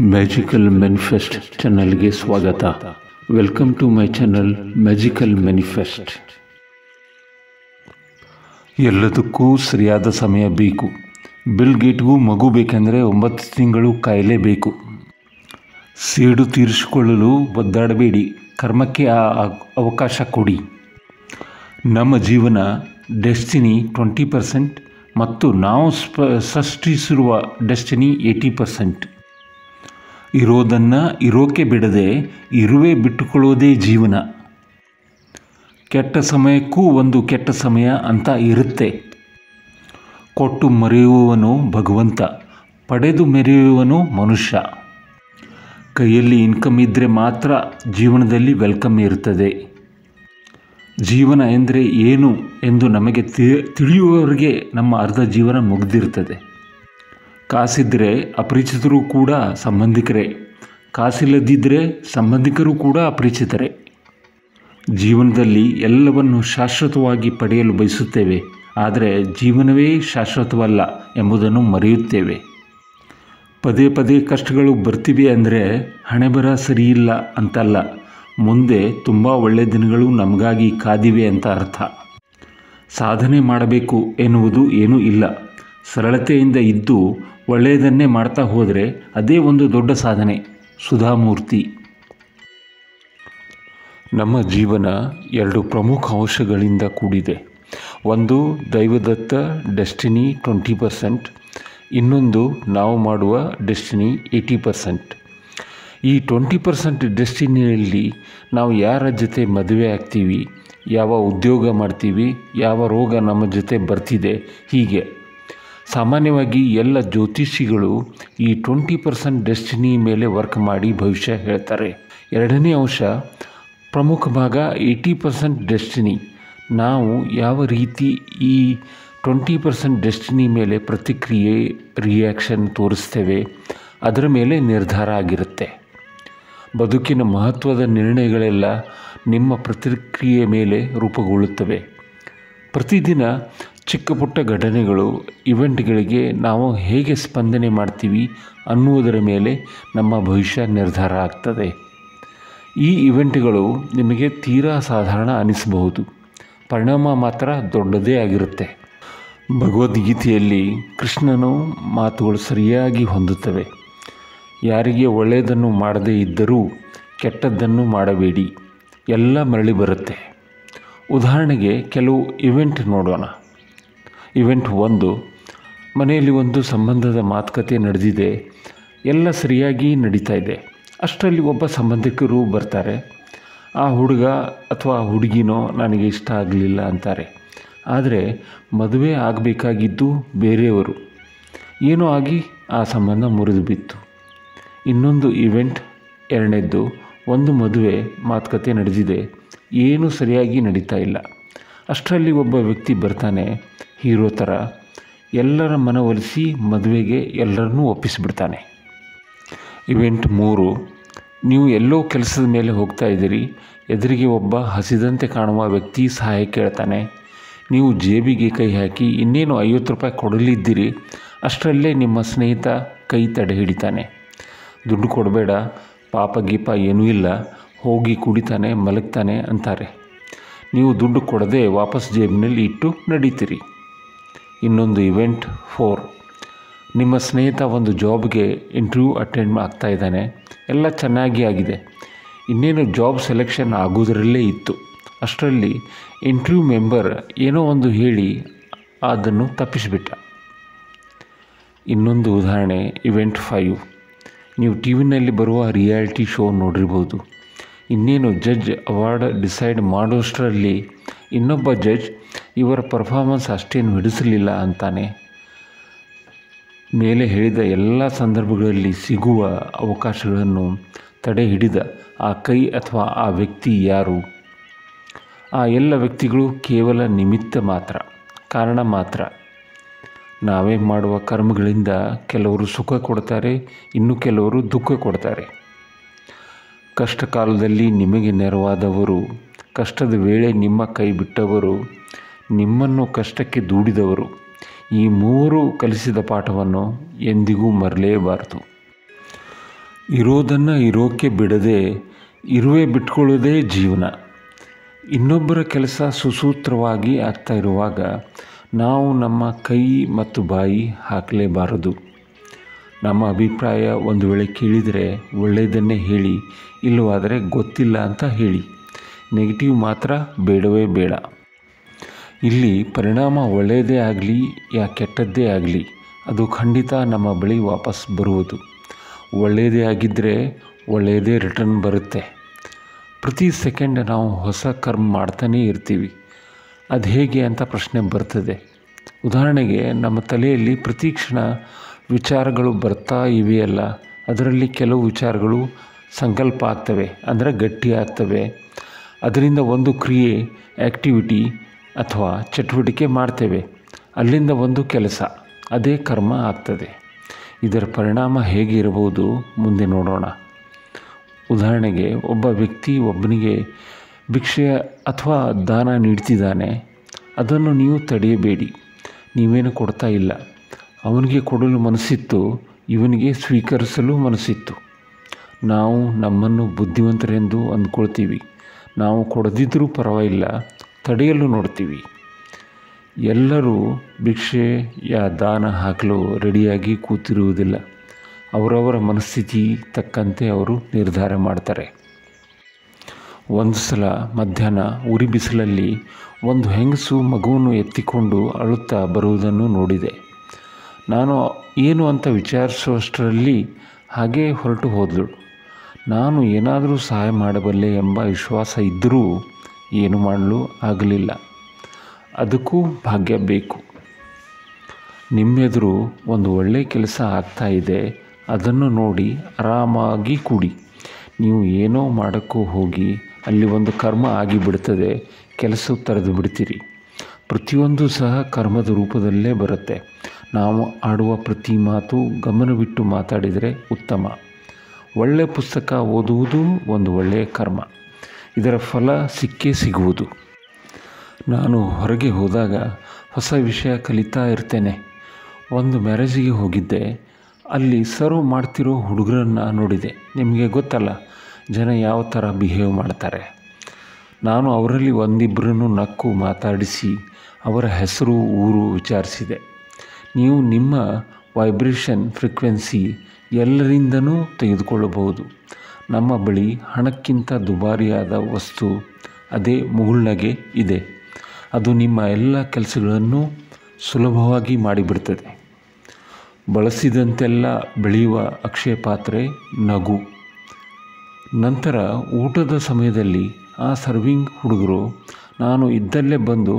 Magical manifest ಚಾನಲ್ಗೆ ಸ್ವಾಗತ. Welcome to my channel magical manifest. ಎಲ್ಲದಕ್ಕೂ ಸರಿಯಾದ ಸಮಯ ಬೇಕು. ಬಿಲ್ ಗೇಟ್ಗೂ ಮಗು ಬೇಕೆಂದರೆ 9 ತಿಂಗಳು ಕಾಯಲೇಬೇಕು. ಸೇಡು ತೀರಿಸಿಕೊಳ್ಳಲು ಒದ್ದಾಡಬೇಡಿ, ಕರ್ಮಕ್ಕೆ ಅವಕಾಶ ಕೊಡಿ. ನಮ್ಮ ಜೀವನ ಡೆಸ್ಟಿನಿ 20% ಮತ್ತು ನಾವು ಸೃಷ್ಟಿಸಿರುವ ಡೆಸ್ಟಿನಿ 80%. ಇರೋದನ್ನು ಇರೋಕೆ ಬಿಡದೆ ಇರುವೆ ಬಿಟ್ಟುಕೊಳ್ಳೋದೇ ಜೀವನ. ಕೆಟ್ಟ ಸಮಯಕ್ಕೂ ಒಂದು ಕೆಟ್ಟ ಸಮಯ ಅಂತ ಇರುತ್ತೆ. ಕೊಟ್ಟು ಮರೆಯುವವನು ಭಗವಂತ, ಪಡೆದು ಮೆರೆಯುವವನು ಮನುಷ್ಯ. ಕೈಯಲ್ಲಿ ಇನ್ಕಮ್ ಇದ್ದರೆ ಮಾತ್ರ ಜೀವನದಲ್ಲಿ ವೆಲ್ಕಮ್ ಇರುತ್ತದೆ. ಜೀವನ ಎಂದರೆ ಏನು ಎಂದು ನಮಗೆ ತಿಳಿಯುವವರೆಗೆ ನಮ್ಮ ಅರ್ಧ ಜೀವನ ಮುಗಿದಿರ್ತದೆ. ಕಾಸಿದ್ದರೆ ಅಪರಿಚಿತರು ಕೂಡ ಸಂಬಂಧಿಕರೇ, ಕಾಸಿಲ್ಲದಿದ್ದರೆ ಸಂಬಂಧಿಕರು ಕೂಡ ಅಪರಿಚಿತರೇ. ಜೀವನದಲ್ಲಿ ಎಲ್ಲವನ್ನು ಶಾಶ್ವತವಾಗಿ ಪಡೆಯಲು ಬಯಸುತ್ತೇವೆ, ಆದರೆ ಜೀವನವೇ ಶಾಶ್ವತವಲ್ಲ ಎಂಬುದನ್ನು ಮರೆಯುತ್ತೇವೆ. ಪದೇ ಪದೇ ಕಷ್ಟಗಳು ಬರ್ತಿವೆ ಅಂದರೆ ಹಣೆಬರ ಸರಿಯಿಲ್ಲ ಅಂತಲ್ಲ, ಮುಂದೆ ತುಂಬ ಒಳ್ಳೆಯ ದಿನಗಳು ನಮಗಾಗಿ ಕಾದಿವೆ ಅಂತ ಅರ್ಥ. ಸಾಧನೆ ಮಾಡಬೇಕು ಎನ್ನುವುದು ಏನೂ ಇಲ್ಲ. ಸರಳತೆಯಿಂದ ಇದ್ದು ಒಳ್ಳೆಯದನ್ನೇ ಮಾಡ್ತಾ ಹೋದರೆ ಅದೇ ಒಂದು ದೊಡ್ಡ ಸಾಧನೆ. ಸುಧಾಮೂರ್ತಿ. ನಮ್ಮ ಜೀವನ 2 ಪ್ರಮುಖ ಅಂಶಗಳಿಂದ ಕೂಡಿದೆ. ಒಂದು ದೈವದತ್ತ ಡೆಸ್ಟಿನಿ 20%, ಇನ್ನೊಂದು ನಾವು ಮಾಡುವ ಡೆಸ್ಟಿನಿ 80%. ಈ 20% ಡೆಸ್ಟಿನಿಯಲ್ಲಿ ನಾವು ಯಾರ ಜೊತೆ ಮದುವೆ ಆಗ್ತೀವಿ, ಯಾವ ಉದ್ಯೋಗ ಮಾಡ್ತೀವಿ, ಯಾವ ರೋಗ ನಮ್ಮ ಜೊತೆ ಬರ್ತಿದೆ, ಹೀಗೆ ಸಾಮಾನ್ಯವಾಗಿ ಎಲ್ಲ ಜ್ಯೋತಿಷಿಗಳು ಈ 20% ಡೆಸ್ಟಿನಿ ಮೇಲೆ ವರ್ಕ್ ಮಾಡಿ ಭವಿಷ್ಯ ಹೇಳ್ತಾರೆ. ಎರಡನೇ ಅಂಶ, ಪ್ರಮುಖ ಭಾಗ 80% ಡೆಸ್ಟಿನಿ. ನಾವು ಯಾವ ರೀತಿ ಈ 20% ಡೆಸ್ಟಿನಿ ಮೇಲೆ ಪ್ರತಿಕ್ರಿಯೆ ರಿಯಾಕ್ಷನ್ ತೋರಿಸ್ತೇವೆ ಅದರ ಮೇಲೆ ನಿರ್ಧಾರ ಆಗಿರುತ್ತೆ. ಬದುಕಿನ ಮಹತ್ವದ ನಿರ್ಣಯಗಳೆಲ್ಲ ನಿಮ್ಮ ಪ್ರತಿಕ್ರಿಯೆ ಮೇಲೆ ರೂಪುಗೊಳ್ಳುತ್ತವೆ. ಪ್ರತಿದಿನ ಚಿಕ್ಕ ಪುಟ್ಟ ಘಟನೆಗಳು, ಇವೆಂಟ್ಗಳಿಗೆ ನಾವು ಹೇಗೆ ಸ್ಪಂದನೆ ಮಾಡ್ತೀವಿ ಅನ್ನುವುದರ ಮೇಲೆ ನಮ್ಮ ಭವಿಷ್ಯ ನಿರ್ಧಾರ ಆಗ್ತದೆ. ಈ ಇವೆಂಟ್ಗಳು ನಿಮಗೆ ತೀರಾ ಸಾಧಾರಣ ಅನಿಸಬಹುದು, ಪರಿಣಾಮ ಮಾತ್ರ ದೊಡ್ಡದೇ ಆಗಿರುತ್ತೆ. ಭಗವದ್ಗೀತೆಯಲ್ಲಿ ಕೃಷ್ಣನ ಮಾತುಗಳು ಸರಿಯಾಗಿ ಹೊಂದುತ್ತವೆ. ಯಾರಿಗೆ ಒಳ್ಳೆಯದನ್ನು ಮಾಡದೇ ಇದ್ದರೂ ಕೆಟ್ಟದ್ದನ್ನು ಮಾಡಬೇಡಿ, ಎಲ್ಲ ಮರಳಿ ಬರುತ್ತೆ. ಉದಾಹರಣೆಗೆ ಕೆಲವು ಇವೆಂಟ್ ನೋಡೋಣ. ಇವೆಂಟ್ 1, ಮನೆಯಲ್ಲಿ ಒಂದು ಸಂಬಂಧದ ಮಾತುಕತೆ ನಡೆದಿದೆ. ಎಲ್ಲ ಸರಿಯಾಗಿ ನಡೀತಾ ಇದೆ. ಅಷ್ಟರಲ್ಲಿ ಒಬ್ಬ ಸಂಬಂಧಿಕರು ಬರ್ತಾರೆ. ಆ ಹುಡುಗ ಅಥವಾ ಹುಡುಗಿನೋ ನನಗೆ ಇಷ್ಟ ಆಗಲಿಲ್ಲ ಅಂತಾರೆ. ಆದರೆ ಮದುವೆ ಆಗಬೇಕಾಗಿದ್ದು ಬೇರೆಯವರು. ಏನೋ ಆಗಿ ಆ ಸಂಬಂಧ ಮುರಿದು ಬಿತ್ತು. ಇನ್ನೊಂದು ಇವೆಂಟ್ 2ನೇದ್ದು, ಒಂದು ಮದುವೆ ಮಾತುಕತೆ ನಡೆದಿದೆ, ಏನೂ ಸರಿಯಾಗಿ ನಡೀತಾ ಇಲ್ಲ. ಅಷ್ಟರಲ್ಲಿ ಒಬ್ಬ ವ್ಯಕ್ತಿ ಬರ್ತಾನೆ, ಹೀರೋ ಥರ ಎಲ್ಲರ ಮನವೊಲಿಸಿ ಮದುವೆಗೆ ಎಲ್ಲರನ್ನೂ ಒಪ್ಪಿಸಿಬಿಡ್ತಾನೆ. ಇವೆಂಟ್ 3, ನೀವು ಎಲ್ಲೋ ಕೆಲಸದ ಮೇಲೆ ಹೋಗ್ತಾ ಇದ್ದೀರಿ. ಎದುರಿಗೆ ಒಬ್ಬ ಹಸಿದಂತೆ ಕಾಣುವ ವ್ಯಕ್ತಿ ಸಹಾಯ ಕೇಳ್ತಾನೆ. ನೀವು ಜೇಬಿಗೆ ಕೈ ಹಾಕಿ ಇನ್ನೇನು 50 ರೂಪಾಯಿ ಕೊಡಲಿದ್ದೀರಿ. ಅಷ್ಟರಲ್ಲೇ ನಿಮ್ಮ ಸ್ನೇಹಿತ ಕೈ ತಡೆ ಹಿಡಿತಾನೆ. ದುಡ್ಡು ಕೊಡಬೇಡ, ಪಾಪ ಗೀಪ ಏನೂ ಇಲ್ಲ, ಹೋಗಿ ಕುಡಿತಾನೆ ಮಲಗ್ತಾನೆ ಅಂತಾರೆ. ನೀವು ದುಡ್ಡು ಕೊಡದೆ ವಾಪಸ್ ಜೇಬಿನಲ್ಲಿ ಇಟ್ಟು ನಡೀತೀರಿ. ಇನ್ನೊಂದು ಇವೆಂಟ್ 4, ನಿಮ್ಮ ಸ್ನೇಹಿತ ಒಂದು ಜಾಬ್ಗೆ ಇಂಟರ್ವ್ಯೂ ಅಟೆಂಡ್ ಆಗ್ತಾ ಇದ್ದಾನೆ. ಎಲ್ಲ ಚೆನ್ನಾಗಿ ಆಗಿದೆ, ಇನ್ನೇನು ಜಾಬ್ ಸೆಲೆಕ್ಷನ್ ಆಗೋದರಲ್ಲೇ ಇತ್ತು. ಅಷ್ಟರಲ್ಲಿ ಇಂಟರ್ವ್ಯೂ ಮೆಂಬರ್ ಏನೋ ಒಂದು ಹೇಳಿ ಅದನ್ನು ತಪ್ಪಿಸಿಬಿಟ್ಟ. ಇನ್ನೊಂದು ಉದಾಹರಣೆ ಇವೆಂಟ್ 5, ನೀವು ಟಿ ವಿನಲ್ಲಿ ಬರುವ ರಿಯಾಲಿಟಿ ಶೋ ನೋಡಿರ್ಬೋದು. ಇನ್ನೇನು ಜಡ್ಜ್ ಅವಾರ್ಡ್ ಡಿಸೈಡ್ ಮಾಡೋಷ್ಟರಲ್ಲಿ ಇನ್ನೊಬ್ಬ ಜಡ್ಜ್ ಇವರ ಪರ್ಫಾರ್ಮೆನ್ಸ್ ಅಷ್ಟೇನು ಹಿಡಿಸಲಿಲ್ಲ ಅಂತಾನೆ. ಮೇಲೆ ಹೇಳಿದ ಎಲ್ಲ ಸಂದರ್ಭಗಳಲ್ಲಿ ಸಿಗುವ ಅವಕಾಶಗಳನ್ನು ತಡೆ ಹಿಡಿದ ಆ ಕೈ ಅಥವಾ ಆ ವ್ಯಕ್ತಿ ಯಾರು? ಆ ಎಲ್ಲ ವ್ಯಕ್ತಿಗಳು ಕೇವಲ ನಿಮಿತ್ತ ಮಾತ್ರ, ಕಾರಣ ಮಾತ್ರ. ನಾವೇ ಮಾಡುವ ಕರ್ಮಗಳಿಂದ ಕೆಲವರು ಸುಖ ಕೊಡ್ತಾರೆ, ಇನ್ನು ಕೆಲವರು ದುಃಖ ಕೊಡ್ತಾರೆ. ಕಷ್ಟ ಕಾಲದಲ್ಲಿ ನಿಮಗೆ ನೆರವಾದವರು, ಕಷ್ಟದ ವೇಳೆ ನಿಮ್ಮ ಕೈ ಬಿಟ್ಟವರು, ನಿಮ್ಮನ್ನು ಕಷ್ಟಕ್ಕೆ ದೂಡಿದವರು, ಈ 3 ಕಲಿಸಿದ ಪಾಠವನ್ನು ಎಂದಿಗೂ ಮರಲೇಬಾರದು. ಇರೋದನ್ನು ಇರೋಕ್ಕೆ ಬಿಡದೆ ಇರುವೆ ಬಿಟ್ಕೊಳ್ಳೋದೇ ಜೀವನ. ಇನ್ನೊಬ್ಬರ ಕೆಲಸ ಸುಸೂತ್ರವಾಗಿ ಆಗ್ತಾ ಇರುವಾಗ ನಾವು ನಮ್ಮ ಕೈ ಮತ್ತು ಬಾಯಿ ಹಾಕಲೇಬಾರದು. ನಮ್ಮ ಅಭಿಪ್ರಾಯ ಒಂದು ವೇಳೆ ಕೇಳಿದರೆ ಒಳ್ಳೆಯದನ್ನೇ ಹೇಳಿ, ಇಲ್ಲವಾದರೆ ಗೊತ್ತಿಲ್ಲ ಅಂತ ಹೇಳಿ. ನೆಗೆಟಿವ್ ಮಾತ್ರ ಬೇಡವೇ ಬೇಡ. ಇಲ್ಲಿ ಪರಿಣಾಮ ಒಳ್ಳೆಯದೇ ಆಗಲಿ ಯಾ ಕೆಟ್ಟದ್ದೇ ಆಗಲಿ, ಅದು ಖಂಡಿತ ನಮ್ಮ ಬಳಿ ವಾಪಸ್ ಬರುವುದು. ಒಳ್ಳೆಯದೇ ಆಗಿದ್ದರೆ ಒಳ್ಳೆಯದೇ ರಿಟರ್ನ್ ಬರುತ್ತೆ. ಪ್ರತಿ ಸೆಕೆಂಡ್ ನಾವು ಹೊಸ ಕರ್ಮ ಮಾಡ್ತಾನೇ ಇರ್ತೀವಿ. ಅದು ಹೇಗೆ ಅಂತ ಪ್ರಶ್ನೆ ಬರ್ತದೆ. ಉದಾಹರಣೆಗೆ, ನಮ್ಮ ತಲೆಯಲ್ಲಿ ಪ್ರತಿ ಕ್ಷಣ ವಿಚಾರಗಳು ಬರ್ತಾ ಇವೆಯಲ್ಲ, ಅದರಲ್ಲಿ ಕೆಲವು ವಿಚಾರಗಳು ಸಂಕಲ್ಪ ಆಗ್ತವೆ, ಅಂದರೆ ಗಟ್ಟಿ ಆಗ್ತವೆ. ಅದರಿಂದ ಒಂದು ಕ್ರಿಯೆ, ಆ್ಯಕ್ಟಿವಿಟಿ ಅಥವಾ ಚಟುವಟಿಕೆ ಮಾಡ್ತೇವೆ. ಅಲ್ಲಿಂದ ಒಂದು ಕೆಲಸ, ಅದೇ ಕರ್ಮ ಆಗ್ತದೆ. ಇದರ ಪರಿಣಾಮ ಹೇಗೆ ಇರಬಹುದು ಮುಂದೆ ನೋಡೋಣ. ಉದಾಹರಣೆಗೆ, ಒಬ್ಬ ವ್ಯಕ್ತಿ ಒಬ್ಬನಿಗೆ ಭಿಕ್ಷೆ ಅಥವಾ ದಾನ ನೀಡ್ತಿದ್ದಾನೆ. ಅದನ್ನು ನೀವು ತಡೆಯಬೇಡಿ. ನೀವೇನು ಕೊಡ್ತಾ ಇಲ್ಲ. ಅವನಿಗೆ ಕೊಡಲು ಮನಸ್ಸಿತ್ತು, ಇವನಿಗೆ ಸ್ವೀಕರಿಸಲು ಮನಸ್ಸಿತ್ತು. ನಾವು ನಮ್ಮನ್ನು ಬುದ್ಧಿವಂತರೆಂದು ಅಂದ್ಕೊಳ್ತೀವಿ. ನಾವು ಕೊಡದಿದ್ದರೂ ಪರವಾಗಿಲ್ಲ, ತಡೆಯಲು ನೋಡ್ತೀವಿ. ಎಲ್ಲರೂ ಭಿಕ್ಷೆಯ ದಾನ ಹಾಕಲು ರೆಡಿಯಾಗಿ ಕೂತಿರುವುದಿಲ್ಲ. ಅವರವರ ಮನಸ್ಥಿತಿ ತಕ್ಕಂತೆ ಅವರು ನಿರ್ಧಾರ ಮಾಡ್ತಾರೆ. ಒಂದು ಸಲ ಮಧ್ಯಾಹ್ನ ಉರಿ ಬಿಸಿಲಲ್ಲಿ ಒಂದು ಹೆಂಗಸು ಮಗುವನ್ನು ಎತ್ತಿಕೊಂಡು ಅಳುತ್ತಾ ಬರುವುದನ್ನು ನೋಡಿದೆ. ನಾನು ಏನು ಅಂತ ವಿಚಾರಿಸುವಷ್ಟರಲ್ಲಿ ಹಾಗೇ ಹೊರಟು ಹೋದಳು. ನಾನು ಏನಾದರೂ ಸಹಾಯ ಮಾಡಬಲ್ಲೆ ಎಂಬ ವಿಶ್ವಾಸ ಇದ್ದರೂ ಏನು ಮಾಡಲು ಆಗಲಿಲ್ಲ. ಅದಕ್ಕೂ ಭಾಗ್ಯ ಬೇಕು. ನಿಮ್ಮೆದುರು ಒಂದು ಒಳ್ಳೆಯ ಕೆಲಸ ಆಗ್ತಾ ಇದೆ, ಅದನ್ನು ನೋಡಿ ಆರಾಮಾಗಿ ಕೂಡಿ. ನೀವು ಏನೋ ಮಾಡೋಕ್ಕೂ ಹೋಗಿ ಅಲ್ಲಿ ಒಂದು ಕರ್ಮ ಆಗಿಬಿಡ್ತದೆ, ಕೆಲಸ ತೆರೆದು ಬಿಡ್ತೀರಿ. ಪ್ರತಿಯೊಂದು ಸಹ ಕರ್ಮದ ರೂಪದಲ್ಲೇ ಬರುತ್ತೆ. ನಾವು ಆಡುವ ಪ್ರತಿ ಮಾತು ಗಮನವಿಟ್ಟು ಮಾತಾಡಿದರೆ ಉತ್ತಮ. ಒಳ್ಳೆಯ ಪುಸ್ತಕ ಓದುವುದು ಒಂದು ಒಳ್ಳೆಯ ಕರ್ಮ. ಇದರ ಫಲ ಸಿಕ್ಕೇ ಸಿಗುವುದು. ನಾನು ಹೊರಗೆ ಹೋದಾಗ ಹೊಸ ವಿಷಯ ಕಲಿತಾ ಇರ್ತೇನೆ. ಒಂದು ಮ್ಯಾರೇಜಿಗೆ ಹೋಗಿದ್ದೆ. ಅಲ್ಲಿ ಸರ್ವ್ ಮಾಡ್ತಿರೋ ಹುಡುಗರನ್ನು ನೋಡಿದೆ. ನಿಮಗೆ ಗೊತ್ತಲ್ಲ, ಜನ ಯಾವ ಥರ ಬಿಹೇವ್ ಮಾಡ್ತಾರೆ. ನಾನು ಅವರಲ್ಲಿ ಒಂದಿಬ್ಬರನ್ನು ನಕ್ಕು ಮಾತಾಡಿಸಿ ಅವರ ಹೆಸರು, ಊರು ವಿಚಾರಿಸಿದೆ. ನೀವು ನಿಮ್ಮ ವೈಬ್ರೇಷನ್ ಫ್ರೀಕ್ವೆನ್ಸಿ ಎಲ್ಲರಿಂದನೂ ತೆಗೆದುಕೊಳ್ಳಬಹುದು. ನಮ್ಮ ಬಳಿ ಹಣಕ್ಕಿಂತ ದುಬಾರಿಯಾದ ವಸ್ತು, ಅದೇ ಮುಗುಳ್ನಗೆ ಇದೆ. ಅದು ನಿಮ್ಮ ಎಲ್ಲ ಕೆಲಸಗಳನ್ನು ಸುಲಭವಾಗಿ ಮಾಡಿಬಿಡ್ತದೆ. ಬಳಸಿದಂತೆಲ್ಲ ಬೆಳೆಯುವ ಅಕ್ಷಯ ಪಾತ್ರೆ ನಗು. ನಂತರ ಊಟದ ಸಮಯದಲ್ಲಿ ಆ ಸರ್ವಿಂಗ್ ಹುಡುಗರು ನಾನು ಇದ್ದಲ್ಲೇ ಬಂದು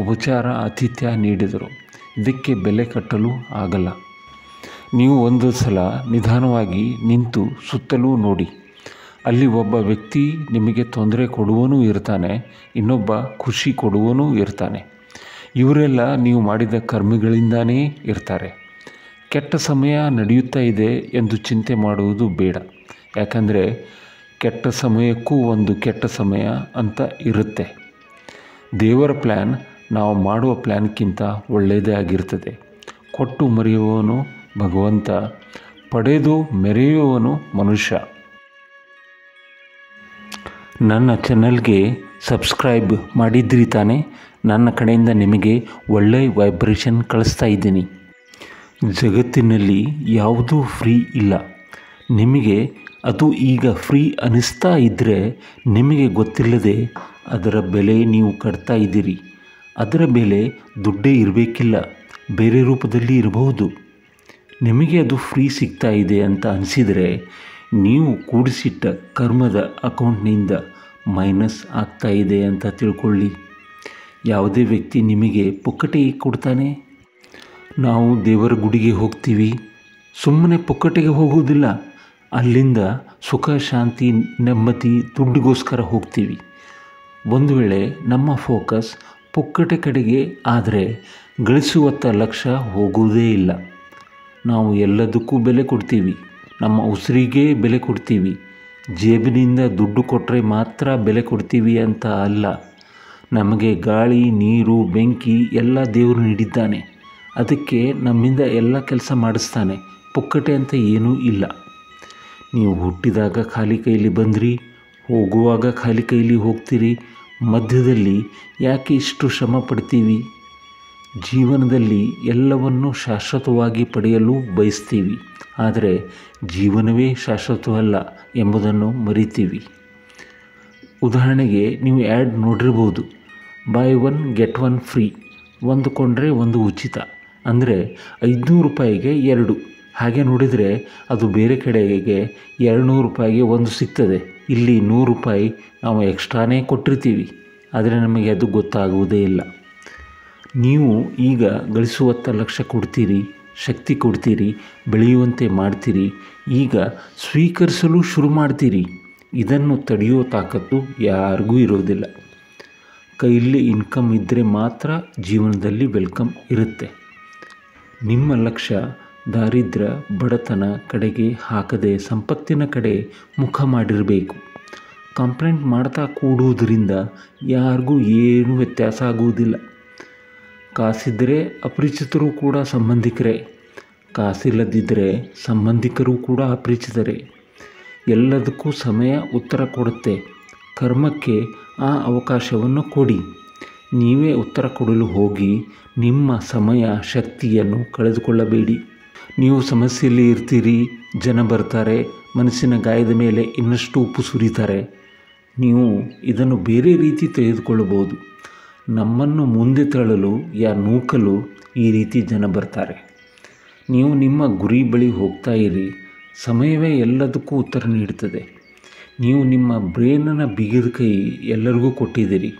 ಉಪಚಾರ ಆತಿಥ್ಯ ನೀಡಿದರು. ಇದಕ್ಕೆ ಬೆಲೆ ಕಟ್ಟಲು ಆಗಲ್ಲ. ನೀವು ಒಂದು ಸಲ ನಿಧಾನವಾಗಿ ನಿಂತು ಸುತ್ತಲೂ ನೋಡಿ. ಅಲ್ಲಿ ಒಬ್ಬ ವ್ಯಕ್ತಿ ನಿಮಗೆ ತೊಂದರೆ ಕೊಡುವನೂ ಇರ್ತಾನೆ, ಇನ್ನೊಬ್ಬ ಖುಷಿ ಕೊಡುವನೂ ಇರ್ತಾನೆ. ಇವರೆಲ್ಲ ನೀವು ಮಾಡಿದ ಕರ್ಮಗಳಿಂದಾನೇ ಇರ್ತಾರೆ. ಕೆಟ್ಟ ಸಮಯ ನಡೆಯುತ್ತಾ ಇದೆ ಎಂದು ಚಿಂತೆ ಮಾಡುವುದು ಬೇಡ. ಯಾಕಂದರೆ ಕೆಟ್ಟ ಸಮಯಕ್ಕೂ ಒಂದು ಕೆಟ್ಟ ಸಮಯ ಅಂತ ಇರುತ್ತೆ. ದೇವರ ಪ್ಲ್ಯಾನ್ ನಾವು ಮಾಡುವ ಪ್ಲ್ಯಾನ್ಗಿಂತ ಒಳ್ಳೆಯದೇ ಆಗಿರ್ತದೆ. ಕೊಟ್ಟು ಮರೆಯುವವನು ಭಗವಂತ, ಪಡೆದು ಮೆರೆಯುವವನು ಮನುಷ್ಯ. ನನ್ನ ಚಾನಲ್ಗೆ ಸಬ್ಸ್ಕ್ರೈಬ್ ಮಾಡಿದ್ರಿ ತಾನೇ? ನನ್ನ ಕಡೆಯಿಂದ ನಿಮಗೆ ಒಳ್ಳೆಯ ವೈಬ್ರೇಷನ್ ಕಳಿಸ್ತಾ ಇದ್ದೀನಿ. ಜಗತ್ತಿನಲ್ಲಿ ಯಾವುದೂ ಫ್ರೀ ಇಲ್ಲ. ನಿಮಗೆ ಅದು ಈಗ ಫ್ರೀ ಅನ್ನಿಸ್ತಾ ಇದ್ದರೆ ನಿಮಗೆ ಗೊತ್ತಿಲ್ಲದೆ ಅದರ ಬೆಲೆ ನೀವು ಕಟ್ತಾ ಇದ್ದೀರಿ. ಅದರ ಬೆಲೆ ದುಡ್ಡೇ ಇರಬೇಕಿಲ್ಲ, ಬೇರೆ ರೂಪದಲ್ಲಿ ಇರಬಹುದು. ನಿಮಗೆ ಅದು ಫ್ರೀ ಸಿಗ್ತಾ ಇದೆ ಅಂತ ಅನಿಸಿದರೆ ನೀವು ಕೂಡಿಸಿಟ್ಟ ಕರ್ಮದ ಅಕೌಂಟ್ನಿಂದ ಮೈನಸ್ ಆಗ್ತಾ ಇದೆ ಅಂತ ತಿಳ್ಕೊಳ್ಳಿ. ಯಾವುದೇ ವ್ಯಕ್ತಿ ನಿಮಗೆ ಪುಕ್ಕಟೆಗೆ ಕೊಡ್ತಾನೆ? ನಾವು ದೇವರ ಗುಡಿಗೆ ಹೋಗ್ತೀವಿ, ಸುಮ್ಮನೆ ಪುಕ್ಕಟೆಗೆ ಹೋಗುವುದಿಲ್ಲ. ಅಲ್ಲಿಂದ ಸುಖ, ಶಾಂತಿ, ನೆಮ್ಮದಿ, ದುಡ್ಡಿಗೋಸ್ಕರ ಹೋಗ್ತೀವಿ. ಒಂದು ವೇಳೆ ನಮ್ಮ ಫೋಕಸ್ ಪುಕ್ಕಟೆ ಕಡೆಗೆ ಆದರೆ ಗಳಿಸುವತ್ತ ಲಕ್ಷ್ಯ ಹೋಗುವುದೇ ಇಲ್ಲ. ನಾವು ಎಲ್ಲದಕ್ಕೂ ಬೆಲೆ ಕೊಡ್ತೀವಿ. ನಮ್ಮ ಉಸಿರಿಗೆ ಬೆಲೆ ಕೊಡ್ತೀವಿ. ಜೇಬಿನಿಂದ ದುಡ್ಡು ಕೊಟ್ಟರೆ ಮಾತ್ರ ಬೆಲೆ ಕೊಡ್ತೀವಿ ಅಂತ ಅಲ್ಲ. ನಮಗೆ ಗಾಳಿ, ನೀರು, ಬೆಂಕಿ ಎಲ್ಲ ದೇವರು ನೀಡಿದ್ದಾನೆ. ಅದಕ್ಕೆ ನಮ್ಮಿಂದ ಎಲ್ಲ ಕೆಲಸ ಮಾಡಿಸ್ತಾನೆ. ಪುಕ್ಕಟೆ ಅಂತ ಏನೂ ಇಲ್ಲ. ನೀವು ಹುಟ್ಟಿದಾಗ ಖಾಲಿ ಕೈಲಿ ಬಂದ್ರಿ, ಹೋಗುವಾಗ ಖಾಲಿ ಕೈಲಿ ಹೋಗ್ತೀರಿ. ಮಧ್ಯದಲ್ಲಿ ಯಾಕೆ ಇಷ್ಟು ಶ್ರಮ ಪಡ್ತೀವಿ? ಜೀವನದಲ್ಲಿ ಎಲ್ಲವನ್ನು ಶಾಶ್ವತವಾಗಿ ಪಡೆಯಲು ಬಯಸ್ತೀವಿ, ಆದರೆ ಜೀವನವೇ ಶಾಶ್ವತವಲ್ಲ ಎಂಬುದನ್ನು ಮರಿತೀವಿ. ಉದಾಹರಣೆಗೆ ನೀವು ಆ್ಯಡ್ ನೋಡಿರ್ಬೋದು, ಬೈ 1 get 1 ಫ್ರೀ, ಒಂದು ಕೊಂಡ್ರೆ ಒಂದು ಉಚಿತ. ಅಂದರೆ 500 ರೂಪಾಯಿಗೆ 2. ಹಾಗೆ ನೋಡಿದರೆ ಅದು ಬೇರೆ ಕಡೆಗೆ 200 ರೂಪಾಯಿಗೆ ಒಂದು ಸಿಗ್ತದೆ. ಇಲ್ಲಿ 100 ರೂಪಾಯಿ ನಾವು ಎಕ್ಸ್ಟ್ರಾನೇ ಕೊಟ್ಟಿರ್ತೀವಿ, ಆದರೆ ನಮಗೆ ಅದು ಗೊತ್ತಾಗುವುದೇ ಇಲ್ಲ. ನೀವು ಈಗ ಗಳಿಸುವತ್ತ ಲಕ್ಷ್ಯ ಕೊಡ್ತೀರಿ, ಶಕ್ತಿ ಕೊಡ್ತೀರಿ, ಬೆಳೆಯುವಂತೆ ಮಾಡ್ತೀರಿ. ಈಗ ಸ್ವೀಕರಿಸಲು ಶುರು ಮಾಡ್ತೀರಿ. ಇದನ್ನು ತಡೆಯೋ ತಾಕತ್ತು ಯಾರಿಗೂ ಇರೋದಿಲ್ಲ. ಕೈಯಲ್ಲಿ ಇನ್ಕಮ್ ಇದ್ದರೆ ಮಾತ್ರ ಜೀವನದಲ್ಲಿ ವೆಲ್ಕಮ್ ಇರುತ್ತೆ. ನಿಮ್ಮ ಲಕ್ಷ್ಯ ದಾರಿದ್ರ್ಯ ಬಡತನ ಕಡೆಗೆ ಹಾಕದೆ ಸಂಪತ್ತಿನ ಕಡೆ ಮುಖ ಮಾಡಿರಬೇಕು. ಕಂಪ್ಲೇಂಟ್ ಮಾಡ್ತಾ ಕೂಡುವುದರಿಂದ ಯಾರಿಗೂ ಏನೂ ವ್ಯತ್ಯಾಸ ಆಗುವುದಿಲ್ಲ. ಕಾಸಿದ್ದರೆ ಅಪರಿಚಿತರು ಕೂಡ ಸಂಬಂಧಿಕರೇ, ಕಾಸಿಲ್ಲದಿದ್ದರೆ ಸಂಬಂಧಿಕರು ಕೂಡ ಅಪರಿಚಿತರೇ. ಎಲ್ಲದಕ್ಕೂ ಸಮಯ ಉತ್ತರ ಕೊಡುತ್ತೆ. ಕರ್ಮಕ್ಕೆ ಆ ಅವಕಾಶವನ್ನು ಕೊಡಿ. ನೀವೇ ಉತ್ತರ ಕೊಡಲು ಹೋಗಿ ನಿಮ್ಮ ಸಮಯ ಶಕ್ತಿಯನ್ನು ಕಳೆದುಕೊಳ್ಳಬೇಡಿ. ನೀವು ಸಮಸ್ಯೆಯಲ್ಲಿ ಇರ್ತೀರಿ, ಜನ ಬರ್ತಾರೆ, ಮನಸ್ಸಿನ ಗಾಯದ ಮೇಲೆ ಇನ್ನಷ್ಟು ಉಪ್ಪು ಸುರಿತಾರೆ. ನೀವು ಇದನ್ನು ಬೇರೆ ರೀತಿ ತೆಗೆದುಕೊಳ್ಳಬಹುದು. ನಮ್ಮನ್ನು ಮುಂದೆ ತಳ್ಳಲು ನೂಕಲು ಈ ರೀತಿ ಜನ ಬರ್ತಾರೆ. ನೀವು ನಿಮ್ಮ ಗುರಿ ಬಳಿ ಹೋಗ್ತಾ ಇರಿ. ಸಮಯವೇ ಎಲ್ಲದಕ್ಕೂ ಉತ್ತರ ನೀಡುತ್ತದೆ. ನೀವು ನಿಮ್ಮ ಬ್ರೇನನ್ನು ಬೀಗದ ಕೈ ಎಲ್ಲರಿಗೂ ಕೊಟ್ಟಿದ್ದೀರಿ.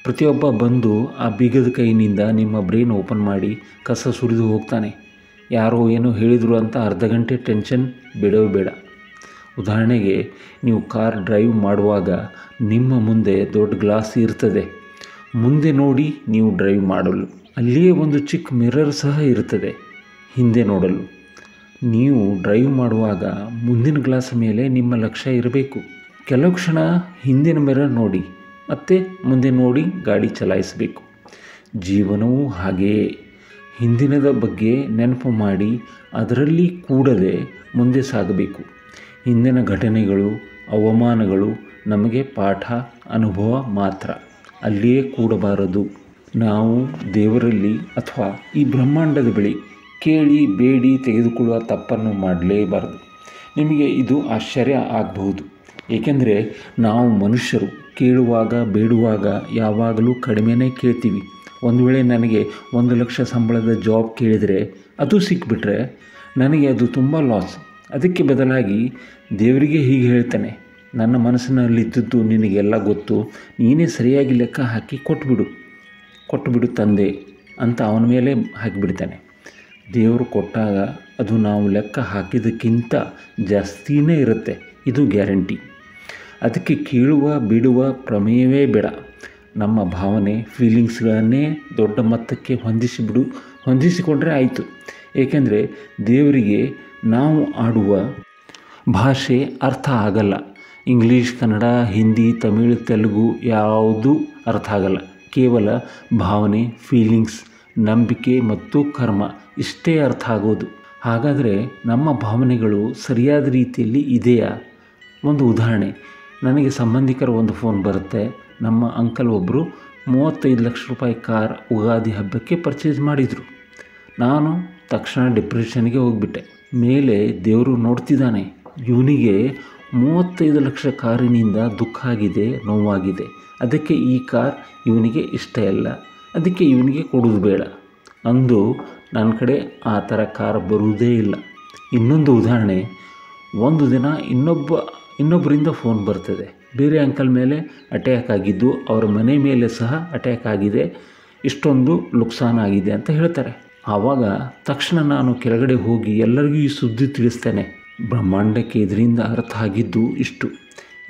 ಪ್ರತಿಯೊಬ್ಬ ಬಂದು ಆ ಬೀಗದ ಕೈನಿಂದ ನಿಮ್ಮ ಬ್ರೇನ್ ಓಪನ್ ಮಾಡಿ ಕಸ ಸುರಿದು ಹೋಗ್ತಾನೆ. ಯಾರೋ ಏನೋ ಹೇಳಿದರು ಅಂತ ಅರ್ಧ ಗಂಟೆ ಟೆನ್ಷನ್ ಬೇಡವೇ ಬೇಡ. ಉದಾಹರಣೆಗೆ, ನೀವು ಕಾರ್ ಡ್ರೈವ್ ಮಾಡುವಾಗ ನಿಮ್ಮ ಮುಂದೆ ದೊಡ್ಡ ಗ್ಲಾಸ್ ಇರ್ತದೆ. ಮುಂದೆ ನೋಡಿ ನೀವು ಡ್ರೈವ್ ಮಾಡಲು. ಅಲ್ಲಿಯೇ ಒಂದು ಚಿಕ್ಕ ಮಿರರ್ ಸಹ ಇರ್ತದೆ ಹಿಂದೆ ನೋಡಲು. ನೀವು ಡ್ರೈವ್ ಮಾಡುವಾಗ ಮುಂದಿನ ಗ್ಲಾಸ್ ಮೇಲೆ ನಿಮ್ಮ ಲಕ್ಷ್ಯ ಇರಬೇಕು. ಕೆಲವು ಕ್ಷಣ ಹಿಂದಿನ ಮಿರರ್ ನೋಡಿ ಮತ್ತೆ ಮುಂದೆ ನೋಡಿ ಗಾಡಿ ಚಲಾಯಿಸಬೇಕು. ಜೀವನವೂ ಹಾಗೆಯೇ. ಹಿಂದಿನದ ಬಗ್ಗೆ ನೆನಪು ಮಾಡಿ ಅದರಲ್ಲಿ ಕೂಡದೆ ಮುಂದೆ ಸಾಗಬೇಕು. ಹಿಂದಿನ ಘಟನೆಗಳು, ಅವಮಾನಗಳು ನಮಗೆ ಪಾಠ, ಅನುಭವ ಮಾತ್ರ. ಅಲ್ಲಿಯೇ ಕೂಡಬಾರದು. ನಾವು ದೇವರಲ್ಲಿ ಅಥವಾ ಈ ಬ್ರಹ್ಮಾಂಡದ ಬಳಿ ಕೇಳಿ ಬೇಡಿ ತೆಗೆದುಕೊಳ್ಳುವ ತಪ್ಪನ್ನು ಮಾಡಲೇಬಾರದು. ನಿಮಗೆ ಇದು ಆಶ್ಚರ್ಯ ಆಗಬಹುದು. ಏಕೆಂದರೆ ನಾವು ಮನುಷ್ಯರು ಕೇಳುವಾಗ ಬೇಡುವಾಗ ಯಾವಾಗಲೂ ಕಡಿಮೆನೇ ಕೇಳ್ತೀವಿ. ಒಂದು ವೇಳೆ ನನಗೆ 1 ಲಕ್ಷ ಸಂಬಳದ ಜಾಬ್ ಕೇಳಿದರೆ ಅದು ಸಿಕ್ಬಿಟ್ರೆ ನನಗೆ ಅದು ತುಂಬ ಲಾಸ್. ಅದಕ್ಕೆ ಬದಲಾಗಿ ದೇವರಿಗೆ ಹೀಗೆ ಹೇಳ್ತಾನೆ, ನನ್ನ ಮನಸ್ಸಿನಲ್ಲಿದ್ದದ್ದು ನಿನಗೆಲ್ಲ ಗೊತ್ತು, ನೀನೇ ಸರಿಯಾಗಿ ಲೆಕ್ಕ ಹಾಕಿ ಕೊಟ್ಟುಬಿಡು ತಂದೆ ಅಂತ ಅವನ ಮೇಲೆ ಹಾಕಿಬಿಡ್ತಾನೆ. ದೇವರು ಕೊಟ್ಟಾಗ ಅದು ನಾವು ಲೆಕ್ಕ ಹಾಕಿದ್ದಕ್ಕಿಂತ ಜಾಸ್ತಿಯೇ ಇರುತ್ತೆ, ಇದು ಗ್ಯಾರಂಟಿ. ಅದಕ್ಕೆ ಕೇಳುವ ಬಿಡುವ ಪ್ರಮೇಯವೇ ಬೇಡ. ನಮ್ಮ ಭಾವನೆ ಫೀಲಿಂಗ್ಸ್ಗಳನ್ನೇ ದೊಡ್ಡ ಮೊತ್ತಕ್ಕೆ ಹೊಂದಿಸಿಕೊಂಡ್ರೆ ಆಯಿತು. ಏಕೆಂದರೆ ದೇವರಿಗೆ ನಾವು ಆಡುವ ಭಾಷೆ ಅರ್ಥ ಆಗಲ್ಲ. ಇಂಗ್ಲೀಷ್, ಕನ್ನಡ, ಹಿಂದಿ, ತಮಿಳು, ತೆಲುಗು ಯಾವುದೂ ಅರ್ಥ ಆಗಲ್ಲ. ಕೇವಲ ಭಾವನೆ, ಫೀಲಿಂಗ್ಸ್, ನಂಬಿಕೆ ಮತ್ತು ಕರ್ಮ ಇಷ್ಟೇ ಅರ್ಥ ಆಗೋದು. ಹಾಗಾದರೆ ನಮ್ಮ ಭಾವನೆಗಳು ಸರಿಯಾದ ರೀತಿಯಲ್ಲಿ ಇದೆಯಾ? ಒಂದು ಉದಾಹರಣೆ, ನನಗೆ ಸಂಬಂಧಿಕರ ಒಂದು ಫೋನ್ ಬರುತ್ತೆ. ನಮ್ಮ ಅಂಕಲ್ ಒಬ್ಬರು 35 ಲಕ್ಷ ರೂಪಾಯಿ ಕಾರ್ ಉಗಾದಿ ಹಬ್ಬಕ್ಕೆ ಪರ್ಚೇಸ್ ಮಾಡಿದರು. ನಾನು ತಕ್ಷಣ ಡಿಪ್ರೆಷನ್ಗೆ ಹೋಗಿಬಿಟ್ಟೆ. ಮೇಲೆ ದೇವರು ನೋಡ್ತಿದ್ದಾನೆ, ಇವನಿಗೆ 35 ಲಕ್ಷ ಕಾರಿನಿಂದ ದುಃಖ ಆಗಿದೆ, ನೋವಾಗಿದೆ. ಅದಕ್ಕೆ ಈ ಕಾರ್ ಇವನಿಗೆ ಇಷ್ಟ ಇಲ್ಲ, ಅದಕ್ಕೆ ಇವನಿಗೆ ಕೊಡೋದು ಬೇಡ ಅಂದು ನನ್ನ ಕಡೆ ಆ ಥರ ಕಾರ್ ಬರುವುದೇ ಇಲ್ಲ. ಇನ್ನೊಂದು ಉದಾಹರಣೆ, ಒಂದು ದಿನ ಇನ್ನೊಬ್ಬರಿಂದ ಫೋನ್ ಬರ್ತದೆ. ಬೇರೆ ಅಂಕಲ್ ಮೇಲೆ ಅಟ್ಯಾಕ್ ಆಗಿದ್ದು, ಅವರ ಮನೆ ಮೇಲೆ ಸಹ ಅಟ್ಯಾಕ್ ಆಗಿದೆ, ಇಷ್ಟೊಂದು ನುಕ್ಸಾನ್ ಆಗಿದೆ ಅಂತ ಹೇಳ್ತಾರೆ. ಆವಾಗ ತಕ್ಷಣ ನಾನು ಕೆಳಗಡೆ ಹೋಗಿ ಎಲ್ಲರಿಗೂ ಈ ಸುದ್ದಿ ತಿಳಿಸ್ತೇನೆ. ಬ್ರಹ್ಮಾಂಡಕ್ಕೆ ಇದರಿಂದ ಅರ್ಥ ಆಗಿದ್ದು ಇಷ್ಟು.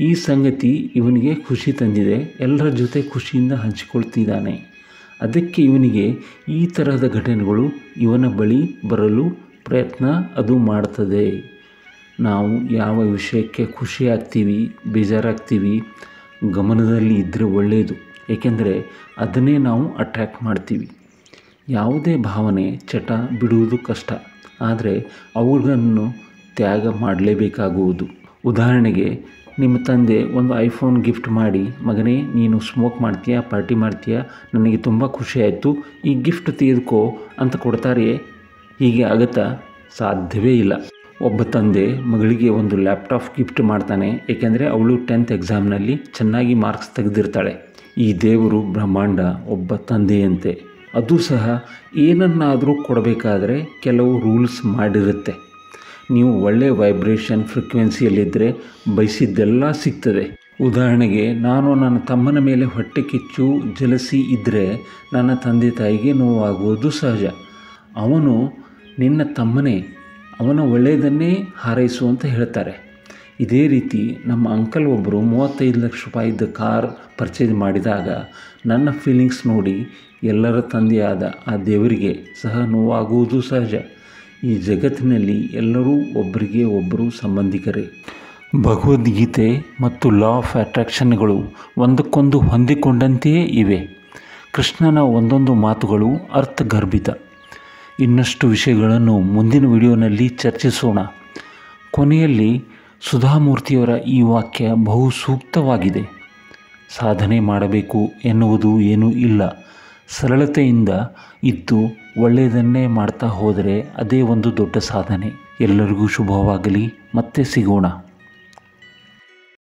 ಈ ಸಂಗತಿ ಇವನಿಗೆ ಖುಷಿ ತಂದಿದೆ, ಎಲ್ಲರ ಜೊತೆ ಖುಷಿಯಿಂದ ಹಂಚಿಕೊಳ್ತಿದ್ದಾನೆ. ಅದಕ್ಕೆ ಇವನಿಗೆ ಈ ತರಹದ ಘಟನೆಗಳು ಇವನ ಬಳಿ ಬರಲು ಪ್ರಯತ್ನ ಅದು ಮಾಡ್ತದೆ. ನಾವು ಯಾವ ವಿಷಯಕ್ಕೆ ಖುಷಿ ಆಗ್ತೀವಿ, ಬೇಜಾರಾಗ್ತೀವಿ, ಗಮನದಲ್ಲಿ ಇದ್ದರೆ ಒಳ್ಳೆಯದು. ಏಕೆಂದರೆ ಅದನ್ನೇ ನಾವು ಅಟ್ರ್ಯಾಕ್ಟ್ ಮಾಡ್ತೀವಿ. ಯಾವುದೇ ಭಾವನೆ ಚಟ ಬಿಡುವುದು ಕಷ್ಟ, ಆದರೆ ಅವುಗಳನ್ನು ತ್ಯಾಗ ಮಾಡಲೇಬೇಕಾಗುವುದು. ಉದಾಹರಣೆಗೆ, ನಿಮ್ಮ ತಂದೆ ಒಂದು ಐಫೋನ್ ಗಿಫ್ಟ್ ಮಾಡಿ, ಮಗನೇ ನೀನು ಸ್ಮೋಕ್ ಮಾಡ್ತೀಯಾ, ಪಾರ್ಟಿ ಮಾಡ್ತೀಯಾ, ನನಗೆ ತುಂಬ ಖುಷಿಯಾಯಿತು, ಈ ಗಿಫ್ಟ್ ತೆಗೆದುಕೋ ಅಂತ ಕೊಡ್ತಾರೆಯೇ? ಹೀಗೆ ಆಗುತ್ತಾ? ಸಾಧ್ಯವೇ ಇಲ್ಲ. ಒಬ್ಬ ತಂದೆ ಮಗಳಿಗೆ ಒಂದು ಲ್ಯಾಪ್ಟಾಪ್ ಗಿಫ್ಟ್ ಮಾಡ್ತಾನೆ, ಏಕೆಂದರೆ ಅವಳು 10th ಎಕ್ಸಾಮ್ನಲ್ಲಿ ಚೆನ್ನಾಗಿ ಮಾರ್ಕ್ಸ್ ತೆಗೆದಿರ್ತಾಳೆ. ಈ ದೇವರು ಬ್ರಹ್ಮಾಂಡ ಒಬ್ಬ ತಂದೆಯಂತೆ. ಅದು ಸಹ ಏನನ್ನಾದರೂ ಕೊಡಬೇಕಾದ್ರೆ ಕೆಲವು ರೂಲ್ಸ್ ಮಾಡಿರುತ್ತೆ. ನೀವು ಒಳ್ಳೆಯ ವೈಬ್ರೇಷನ್ ಫ್ರೀಕ್ವೆನ್ಸಿಯಲ್ಲಿದ್ದರೆ ಬಯಸಿದ್ದೆಲ್ಲ ಸಿಗ್ತದೆ. ಉದಾಹರಣೆಗೆ, ನಾನು ನನ್ನ ತಮ್ಮನ ಮೇಲೆ ಹೊಟ್ಟೆ ಕಿಚ್ಚು ಜಲಸಿ ಇದ್ದರೆ ನನ್ನ ತಂದೆ ತಾಯಿಗೆ ನೋವಾಗುವುದು ಸಹಜ. ಅವನು ನಿನ್ನ ತಮ್ಮನೇ, ಅವನ ಒಳ್ಳೆಯದನ್ನೇ ಹಾರೈಸು ಅಂತ ಹೇಳ್ತಾರೆ. ಇದೇ ರೀತಿ ನಮ್ಮ ಅಂಕಲ್ ಒಬ್ಬರು 35 ಲಕ್ಷ ರೂಪಾಯಿದ ಕಾರ್ ಪರ್ಚೇಸ್ ಮಾಡಿದಾಗ ನನ್ನ ಫೀಲಿಂಗ್ಸ್ ನೋಡಿ ಎಲ್ಲರ ತಂದೆಯಾದ ಆ ದೇವರಿಗೆ ಸಹ ನೋವಾಗುವುದು ಸಹಜ. ಈ ಜಗತ್ತಿನಲ್ಲಿ ಎಲ್ಲರೂ ಒಬ್ಬರಿಗೆ ಒಬ್ಬರು ಸಂಬಂಧಿಕರೇ. ಭಗವದ್ಗೀತೆ ಮತ್ತು ಲಾ ಆಫ್ ಅಟ್ರಾಕ್ಷನ್ಗಳು ಒಂದಕ್ಕೊಂದು ಹೊಂದಿಕೊಂಡಂತೆಯೇ ಇವೆ. ಕೃಷ್ಣನ ಒಂದೊಂದು ಮಾತುಗಳು ಅರ್ಥಗರ್ಭಿತ. ಇನ್ನಷ್ಟು ವಿಷಯಗಳನ್ನು ಮುಂದಿನ ವಿಡಿಯೋನಲ್ಲಿ ಚರ್ಚಿಸೋಣ. ಕೊನೆಯಲ್ಲಿ ಸುಧಾಮೂರ್ತಿಯವರ ಈ ವಾಕ್ಯ ಬಹು ಸೂಕ್ತವಾಗಿದೆ. ಸಾಧನೆ ಮಾಡಬೇಕು ಎನ್ನುವುದು ಏನೂ ಇಲ್ಲ. ಸರಳತೆಯಿಂದ ಇದ್ದು ಒಳ್ಳೆಯದನ್ನೇ ಮಾಡ್ತಾ ಹೋದರೆ ಅದೇ ಒಂದು ದೊಡ್ಡ ಸಾಧನೆ. ಎಲ್ಲರಿಗೂ ಶುಭವಾಗಲಿ. ಮತ್ತೆ ಸಿಗೋಣ.